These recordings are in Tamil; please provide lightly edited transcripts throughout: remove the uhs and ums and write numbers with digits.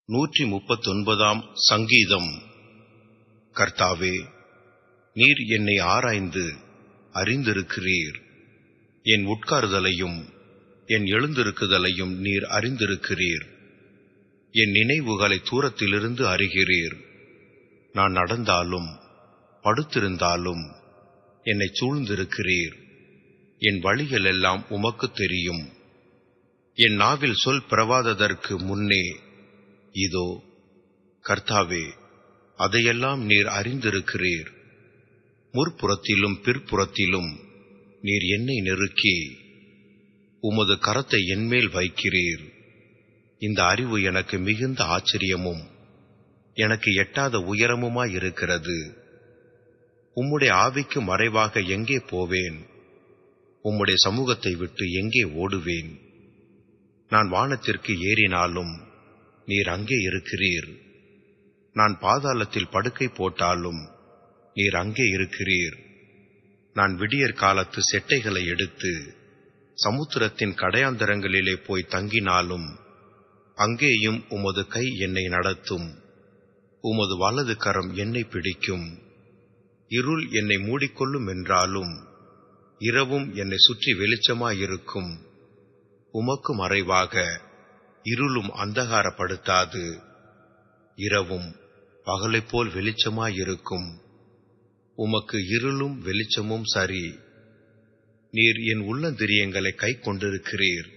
139 சங்கீதம். கர்த்தாவே, நீர் என்னை ஆராய்ந்து அறிந்திருக்கிறீர். என் உட்காருதலையும் என் எழுந்திருக்குதலையும் நீர் அறிந்திருக்கிறீர். என் நினைவுகளை தூரத்திலிருந்து அறிகிறீர். நான் நடந்தாலும் படுத்திருந்தாலும் என்னை சூழ்ந்திருக்கிறீர். என் வழிகள் எல்லாம் உமக்கு தெரியும். என் நாவில் சொல் பிறவாததற்கு முன்னே இதோ, கர்த்தாவே, அதையெல்லாம் நீர் அறிந்திருக்கிறீர். முற்புறத்திலும் பிற்புறத்திலும் நீர் என்னை நெருக்கி உமது கரத்தை என்மேல் வைக்கிறீர். இந்த அறிவு எனக்கு மிகுந்த ஆச்சரியமும் எனக்கு எட்டாத உயரமுமாயிருக்கிறது. உம்முடைய ஆவிக்கு மறைவாக எங்கே போவேன்? உம்முடைய சமூகத்தை விட்டு எங்கே ஓடுவேன்? நான் வானத்திற்கு ஏறினாலும் நீர் அங்கே இருக்கிறீர். நான் பாதாளத்தில் படுக்கை போட்டாலும் நீர் அங்கே இருக்கிறீர். நான் விடியற் காலத்து செட்டைகளை எடுத்து சமுத்திரத்தின் கடையாந்தரங்களிலே போய் தங்கினாலும் அங்கேயும் உமது கை என்னை நடத்தும். உமது வலது கரம் என்னை பிடிக்கும். இருள் என்னை மூடிக்கொள்ளும் என்றாலும் இரவும் என்னை சுற்றி வெளிச்சமாயிருக்கும். உமக்கு மறைவாக இருளும் அந்தகாரப்படுத்தாது. இரவும் பகலைப் போல் வெளிச்சமாயிருக்கும். உமக்கு இருளும் வெளிச்சமும் சரி. நீர் என் உள்ளந்திரியங்களை கை கொண்டிருக்கிறீர்.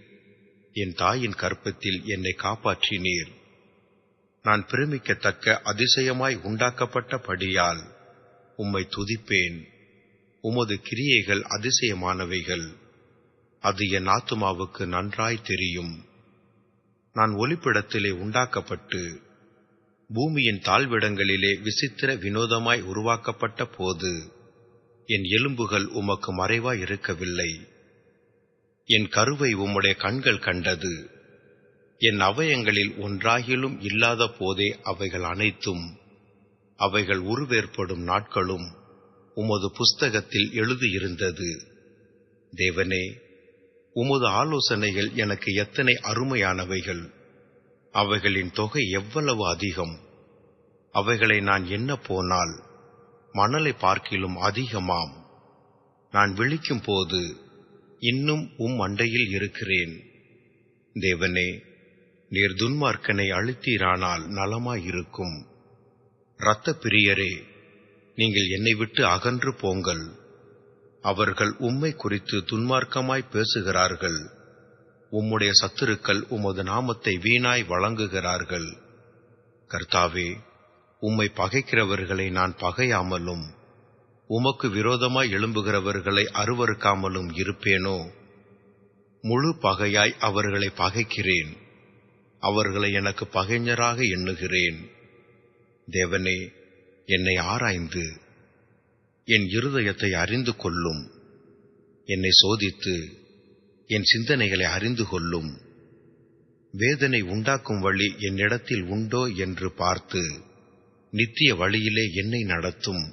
என் தாயின் கர்ப்பத்தில் என்னை காப்பாற்றினீர். நான் பிரமிக்கத்தக்க அதிசயமாய் உண்டாக்கப்பட்டபடியால் உம்மை துதிப்பேன். உமது கிரியைகள் அதிசயமானவைகள். அது என் ஆத்துமாவுக்கு நன்றாய் தெரியும். நான் ஒளிப்பிடத்திலே உண்டாக்கப்பட்டு பூமியின் தாழ்விடங்களிலே விசித்திர வினோதமாய் உருவாக்கப்பட்ட போது என் எலும்புகள் உமக்கு மறைவாய் இருக்கவில்லை. என் கருவை உம்முடைய கண்கள் கண்டது. என் அவயங்களில் ஒன்றாகிலும் இல்லாத போதே அவைகள் அனைத்தும், அவைகள் உருவேற்படும் நாட்களும் உமது புஸ்தகத்தில் எழுதியிருந்தது. தேவனே, உமது ஆலோசனைகள் எனக்கு எத்தனை அருமையானவைகள்! அவைகளின் தொகை எவ்வளவு அதிகம்! அவைகளை நான் எண்ண போனால் மணலை பார்க்கிலும் அதிகமாம். நான் விழிக்கும் போது இன்னும் அண்டையில் இருக்கிறேன். தேவனே, நீர் துன்மார்க்கனை அழித்தீரானால் நலமாயிருக்கும். இரத்த பிரியரே, நீங்கள் என்னை விட்டு அகன்று போங்கள். அவர்கள் உம்மை குறித்து துன்மார்க்கமாய் பேசுகிறார்கள். உம்முடைய சத்துருக்கள் உமது நாமத்தை வீணாய் வழங்குகிறார்கள். கர்த்தாவே, உம்மை பகைக்கிறவர்களை நான் பகையாமலும் உமக்கு விரோதமாய் எழும்புகிறவர்களை அருவருக்காமலும் இருப்பேனோ? முழு பகையாய் அவர்களை பகைக்கிறேன். அவர்களை எனக்கு பகைஞராக எண்ணுகிறேன். தேவனே, என்னை ஆராய்ந்து என் இருதயத்தை அறிந்து கொள்ளும். என்னை சோதித்து என் சிந்தனைகளை அறிந்து கொள்ளும். வேதனை உண்டாக்கும் வழி என்னிடத்தில் உண்டோ என்று பார்த்து நித்திய வழியிலே என்னை நடத்தும்.